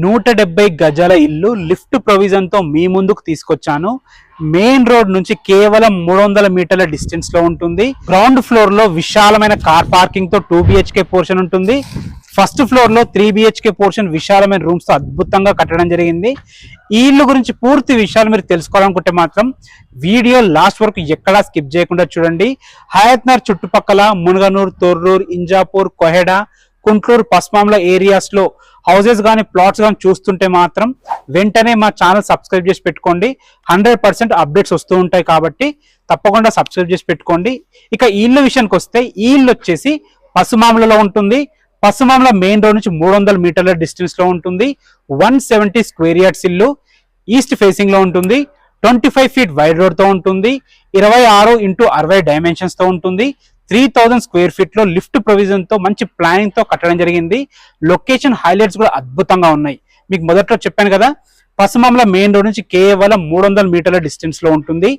170 గజాల ఇల్లు lift provision తో మీ ముందుకు తీసుకొచ్చాను. మెయిన్ రోడ్ నుంచి కేవలం 300 మీటర్ల డిస్టెన్స్ లో ఉంటుంది. గ్రౌండ్ ఫ్లోర్ లో విశాలమైన కార్ పార్కింగ్ తో 2 BHK పోర్షన్ ఉంటుంది. ఫస్ట్ ఫ్లోర్ లో 3 BHK పోర్షన్ విశాలమైన రూమ్స్ తో అద్భుతంగా కట్టడం జరిగింది. ఈ ఇల్లు గురించి పూర్తి విషయాలు మీరు తెలుసుకోవాలనుకుంటే మాత్రం వీడియో లాస్ట్ వరకు ఎక్కడా స్కిప్ చేయకుండా చూడండి. హయత్నగర్ చుట్టుపక్కల మునగనూరు, తొర్రూరు, ఇంజాపూర్, కొహెడా, కుంట్లూరు, పస్మాంల ఏరియాస్ లో హౌసెస్ కానీ ప్లాట్స్ కానీ చూస్తుంటే మాత్రం వెంటనే మా ఛానల్ సబ్స్క్రైబ్ చేసి పెట్టుకోండి. 100% అప్డేట్స్ వస్తూ ఉంటాయి కాబట్టి తప్పకుండా సబ్స్క్రైబ్ చేసి పెట్టుకోండి. ఇక ఈ ఇల్లు విషయానికి వస్తే ఈ ఇల్లు వచ్చేసి పసుమామలలో ఉంటుంది. పసుమామల మెయిన్ రోడ్ నుంచి 300 మీటర్ల డిస్టెన్స్ లో ఉంటుంది. 170 స్క్వేర్ యార్డ్స్ ఇల్లు ఈస్ట్ ఫేసింగ్ లో ఉంటుంది. 25 ఫీట్ వైడ్ రోడ్ తో ఉంటుంది. 26x60 డైమెన్షన్స్ తో ఉంటుంది. 3000 స్క్వేర్ ఫీట్ లో లిఫ్ట్ ప్రొవిజన్ తో మంచి ప్లానింగ్ తో కట్టడం జరిగింది. లొకేషన్ హైలైట్స్ కూడా అద్భుతంగా ఉన్నాయి. మీకు మొదట్లో చెప్పాను కదా, పసుమామల మెయిన్ రోడ్ నుంచి కేవలం 300 మీటర్ల డిస్టెన్స్ లో ఉంటుంది.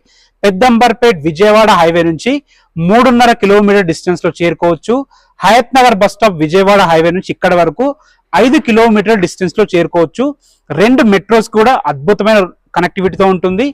పెద్దంబర్పేట్ విజయవాడ హైవే నుంచి 3.5 కిలోమీటర్ డిస్టెన్స్ లో చేరుకోవచ్చు. Hayath Nagar bus stop Vijayawada highway నుంచి ఇక్కడ వరకు 5 కిలోమీటర్ డిస్టెన్స్ లో చేరుకోవచ్చు. 2 మెట్రోస్ కూడా అద్భుతమైన కనెక్టివిటీతో ఉంటుంది.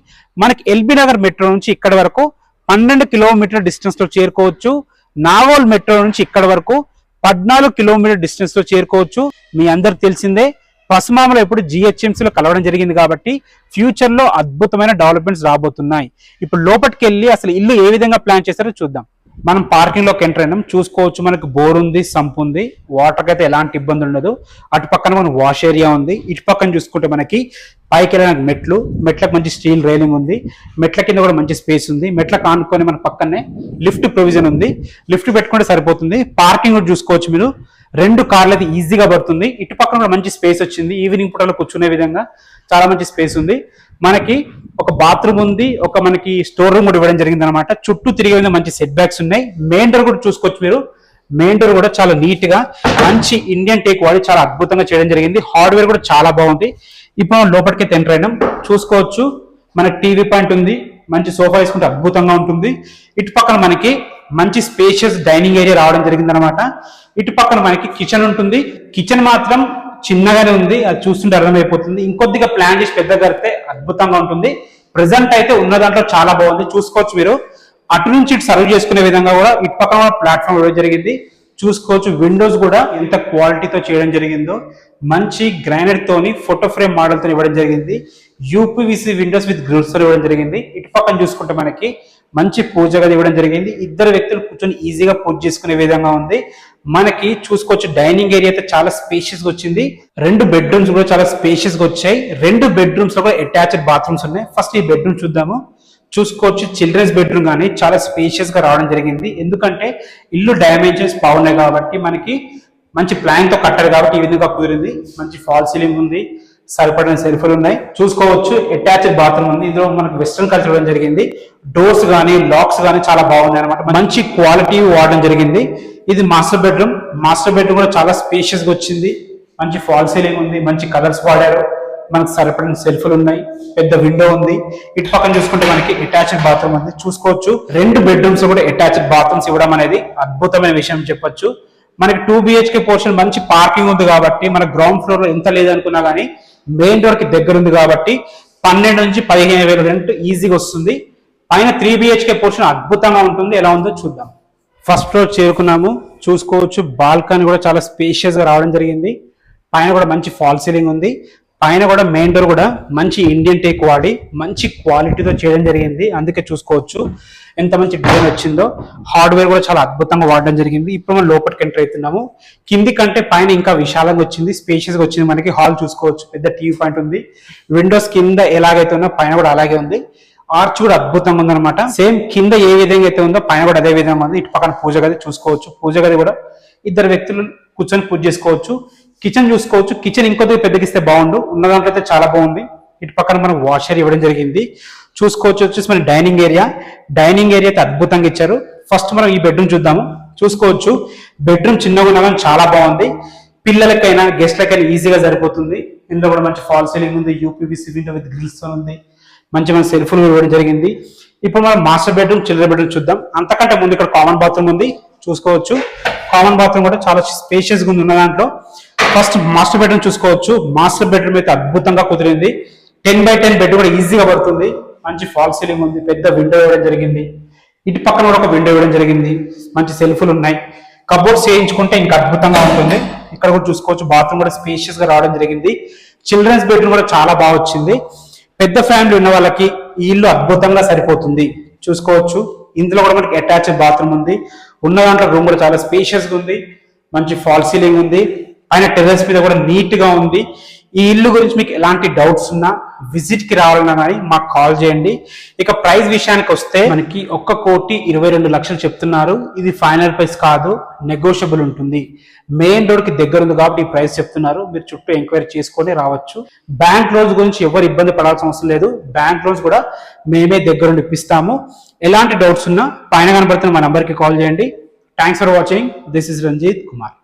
మనకి ఎల్బీ నగర్ మెట్రో నుంచి ఇక్కడ వరకు 12 కిలోమీటర్ డిస్టెన్స్ లో చేరుకోవచ్చు. నాగోల్ మెట్రో నుంచి ఇక్కడ వరకు 14 కిలోమీటర్ డిస్టెన్స్ లో చేరుకోవచ్చు. మీ అందరికి తెలిసిందే, పసుమామలో ఇప్పుడు GHMC లో కలవడం జరిగింది కాబట్టి ఫ్యూచర్ లో అద్భుతమైన డెవలప్మెంట్స్ రాబోతున్నాయి. ఇప్పుడు లోపలికి వెళ్ళి అసలు ఇల్లు ఏ విధంగా ప్లాన్ చేస్తారో చూద్దాం. మనం పార్కింగ్ లోకి ఎంటర్ అయినాం. చూసుకోవచ్చు, మనకు బోర్ ఉంది, సంప్ ఉంది, వాటర్ కి అయితే ఎలాంటి ఇబ్బంది ఉండదు. అటు పక్కన మనకు వాష్ ఏరియా ఉంది. ఇటు పక్కన చూసుకుంటే మనకి పైకి వెళ్ళడానికి మెట్లకు మంచి స్టీల్ రైలింగ్ ఉంది. మెట్ల కింద కూడా మంచి స్పేస్ ఉంది. మెట్లకు ఆనుకొని మన పక్కనే లిఫ్ట్ ప్రొవిజన్ ఉంది. లిఫ్ట్ పెట్టుకుంటే సరిపోతుంది. పార్కింగ్ కూడా చూసుకోవచ్చు, మీరు 2 కార్లు అయితే ఈజీగా పడుతుంది. ఇటు పక్కన కూడా మంచి స్పేస్ వచ్చింది. ఈవినింగ్ పూటలో కూర్చునే విధంగా చాలా మంచి స్పేస్ ఉంది. మనకి ఒక బాత్రూమ్ ఉంది, ఒక మనకి స్టోర్ రూమ్ కూడా ఇవ్వడం జరిగింది అనమాట. చుట్టూ తిరిగే విధంగా మంచి సెట్ బ్యాక్స్ ఉన్నాయి. మెయిన్ డోర్ కూడా చూసుకోవచ్చు మీరు. మెయిన్ డోర్ కూడా చాలా నీట్ గా మంచి ఇండియన్ టేక్ వాడి చాలా అద్భుతంగా చేయడం జరిగింది. హార్డ్వేర్ కూడా చాలా బాగుంది. ఇప్పుడు మనం లోపలికి ఎంటర్ అయినాం. చూసుకోవచ్చు, మనకి టీవీ పాయింట్ ఉంది. మంచి సోఫా వేసుకుంటే అద్భుతంగా ఉంటుంది. ఇటు పక్కన మనకి మంచి స్పేషియస్ డైనింగ్ ఏరియా రావడం జరిగింది అనమాట. ఇటు పక్కన మనకి కిచెన్ ఉంటుంది. కిచెన్ మాత్రం చిన్నగానే ఉంది, అది చూస్తుంటే అర్థమైపోతుంది. ఇంకొద్దిగా ప్లాన్ చేసి పెద్దగా కడితే అద్భుతంగా ఉంటుంది. ప్రెసెంట్ అయితే ఉన్న దాంట్లో చాలా బాగుంది. చూసుకోవచ్చు మీరు. అటు నుంచి ఇటు సర్వ్ చేసుకునే విధంగా కూడా ఇటు పక్కన ప్లాట్ఫామ్ ఇవ్వడం జరిగింది. చూసుకోవచ్చు, విండోస్ కూడా ఎంత క్వాలిటీతో చేయడం జరిగిందో. మంచి గ్రానైట్ తోని ఫోటో ఫ్రేమ్ మోడల్ తో ఇవ్వడం జరిగింది. UPVC విండోస్ విత్ గ్రిల్స్ తో ఇవ్వడం జరిగింది. ఇటు పక్కన చూసుకుంటే మనకి మంచి పూజ గది ఇవ్వడం జరిగింది. 2 వ్యక్తులు కూర్చొని ఈజీగా పూజ చేసుకునే విధంగా ఉంది. మనకి చూసుకోవచ్చు, డైనింగ్ ఏరియా అయితే చాలా స్పేషియస్ గా వచ్చింది. 2 బెడ్రూమ్స్ కూడా చాలా స్పేషియస్ గా వచ్చాయి. 2 బెడ్రూమ్స్ లో కూడా అటాచ్డ్ బాత్రూమ్స్ ఉన్నాయి. ఫస్ట్ ఈ బెడ్రూమ్ చూద్దాము. చూసుకోవచ్చు, చిల్డ్రన్స్ బెడ్రూమ్ కానీ చాలా స్పేషియస్ గా రావడం జరిగింది. ఎందుకంటే ఇల్లు డైమెన్షన్స్ బాగున్నాయి కాబట్టి, మనకి మంచి ప్లాన్ తో కట్టారు కాబట్టి ఈ విధంగా కుదిరింది. మంచి ఫాల్ సీలింగ్ ఉంది, సరిపడిన సెల్ఫ్లు ఉన్నాయి. చూసుకోవచ్చు, అటాచ్డ్ బాత్రూమ్ ఉంది. ఇందులో మనకు వెస్ట్రన్ కల్చర్ ఇవ్వడం జరిగింది. డోర్స్ కానీ లాక్స్ కానీ చాలా బాగున్నాయి అనమాట. మంచి క్వాలిటీ వాడడం జరిగింది. ఇది మాస్టర్ బెడ్రూమ్. మాస్టర్ బెడ్రూమ్ కూడా చాలా స్పేషియస్ గా వచ్చింది. మంచి ఫాల్ సీలింగ్ ఉంది, మంచి కలర్స్ వాడారు. మనకు సరిపడిన సెల్ఫ్లు ఉన్నాయి, పెద్ద విండో ఉంది. ఇటు పక్కన చూసుకుంటే మనకి అటాచ్డ్ బాత్రూమ్ ఉంది. చూసుకోవచ్చు, 2 బెడ్రూమ్స్ కూడా అటాచ్డ్ బాత్రూమ్స్ ఇవ్వడం అనేది అద్భుతమైన విషయం చెప్పొచ్చు. మనకి 2 BHK పోర్షన్ మంచి పార్కింగ్ ఉంది కాబట్టి, మన గ్రౌండ్ ఫ్లోర్ లో ఎంత లేదనుకున్నా కానీ మెయిన్ డోర్ కి దగ్గర ఉంది కాబట్టి 12 నుంచి 15,000 రెంట్ ఈజీగా వస్తుంది. పైన 3 BHK పోర్షన్ అద్భుతంగా ఉంటుంది. ఎలా ఉందో చూద్దాం. ఫస్ట్ ఫ్లోర్ చేరుకున్నాము. చూసుకోవచ్చు, బాల్కనీ కూడా చాలా స్పేషియస్ గా రావడం జరిగింది. పైన కూడా మంచి ఫాల్ సీలింగ్ ఉంది. పైన కూడా మెయిన్ డోర్ కూడా మంచి ఇండియన్ టేక్ వాడి మంచి క్వాలిటీతో చేయడం జరిగింది. అందుకే చూసుకోవచ్చు ఎంత మంచి డిజైన్ వచ్చిందో. హార్డ్వేర్ కూడా చాలా అద్భుతంగా వాడడం జరిగింది. ఇప్పుడు మనం లోపలికి ఎంటర్ అవుతున్నాము. కింది కంటే పైన ఇంకా విశాలంగా వచ్చింది, స్పేషియస్ గా వచ్చింది. మనకి హాల్ చూసుకోవచ్చు, పెద్ద టీవీ పాయింట్ ఉంది. విండోస్ కింద ఎలాగైతే ఉందో పైన కూడా అలాగే ఉంది. ఆర్చ్ కూడా అద్భుతంగా ఉందన్నమాట. సేమ్ కింద ఏ విధంగా అయితే ఉందో పైన కూడా అదే విధంగా ఉంది. ఇటు పక్కన పూజ గది చూసుకోవచ్చు. పూజ గది కూడా 2 వ్యక్తులు కూర్చొని పూజ చేసుకోవచ్చు. కిచెన్ చూసుకోవచ్చు. కిచెన్ ఇంకొద్దిగా పెద్దగిస్తే బాగుండు, ఉన్న దాంట్లో అయితే చాలా బాగుంది. ఇటు పక్కన మనకు వాషర్ ఇవ్వడం జరిగింది. చూసుకోవచ్చు, వచ్చేసి మన డైనింగ్ ఏరియా. డైనింగ్ ఏరియా అయితే అద్భుతంగా ఇచ్చారు. ఫస్ట్ మనం ఈ బెడ్రూమ్ చూద్దాము. చూసుకోవచ్చు, బెడ్రూమ్ చిన్నగా ఉన్నా కానీ చాలా బాగుంది. పిల్లలకైనా గెస్ట్లకైనా ఈజీగా సరిపోతుంది. ఇందులో కూడా మంచి ఫాల్ సీలింగ్ ఉంది. UPVC విండో విత్ గ్రిల్స్ తో ఉంది. మంచి మన సెల్ఫ్లు ఇవ్వడం జరిగింది. ఇప్పుడు మనం మాస్టర్ బెడ్రూమ్, చిల్డ్రన్ బెడ్రూమ్ చూద్దాం. అంతకంటే ముందు ఇక్కడ కామన్ బాత్రూమ్ ఉంది. చూసుకోవచ్చు, కామన్ బాత్రూమ్ కూడా చాలా స్పేషియస్ గా ఉంది. ఉన్న దాంట్లో ఫస్ట్ మాస్టర్ బెడ్రూమ్ చూసుకోవచ్చు. మాస్టర్ బెడ్రూమ్ అయితే అద్భుతంగా కుదిరింది. 10x10 బెడ్ కూడా ఈజీగా పడుతుంది. మంచి ఫాల్ సీలింగ్ ఉంది, పెద్ద విండో ఇవ్వడం జరిగింది. ఇటు పక్కన కూడా ఒక విండో ఇవ్వడం జరిగింది. మంచి సెల్ఫ్లు ఉన్నాయి. కబోర్డ్స్ చేయించుకుంటే ఇంకా అద్భుతంగా ఉంటుంది. ఇక్కడ కూడా చూసుకోవచ్చు, బాత్రూమ్ కూడా స్పేషియస్ గా రావడం జరిగింది. చిల్డ్రన్స్ బెడ్రూమ్ కూడా చాలా బాగా వచ్చింది. పెద్ద ఫ్యామిలీ ఉన్న వాళ్ళకి ఈ ఇల్లు అద్భుతంగా సరిపోతుంది. చూసుకోవచ్చు, ఇందులో కూడా మనకి అటాచ్డ్ బాత్రూమ్ ఉంది. ఉన్న దాంట్లో రూమ్ కూడా చాలా స్పేషియస్ గా ఉంది. మంచి ఫాల్ సీలింగ్ ఉంది. పైన టెర్రస్ మీద కూడా నీట్ గా ఉంది. ఈ ఇల్లు గురించి మీకు ఎలాంటి డౌట్స్ ఉన్నా, విజిట్ కి రావాలన్నా కానీ మాకు కాల్ చేయండి. ఇక ప్రైస్ విషయానికి వస్తే మనకి 1,22,00,000 చెప్తున్నారు. ఇది ఫైనల్ ప్రైస్ కాదు, నెగోషియబుల్ ఉంటుంది. మెయిన్ రోడ్ కి దగ్గర ఉంది కాబట్టి ఈ ప్రైస్ చెప్తున్నారు. మీరు చుట్టూ ఎంక్వైరీ చేసుకొని రావచ్చు. బ్యాంక్ లోన్స్ గురించి ఎవరు ఇబ్బంది పడాల్సిన అవసరం లేదు. బ్యాంక్ లోన్స్ కూడా మేమే దగ్గరుండి ఇప్పిస్తాము. ఎలాంటి డౌట్స్ ఉన్నా పైన కనబడుతున్న మా నంబర్ కి కాల్ చేయండి. Thanks for watching. This is Ranjith Kumar.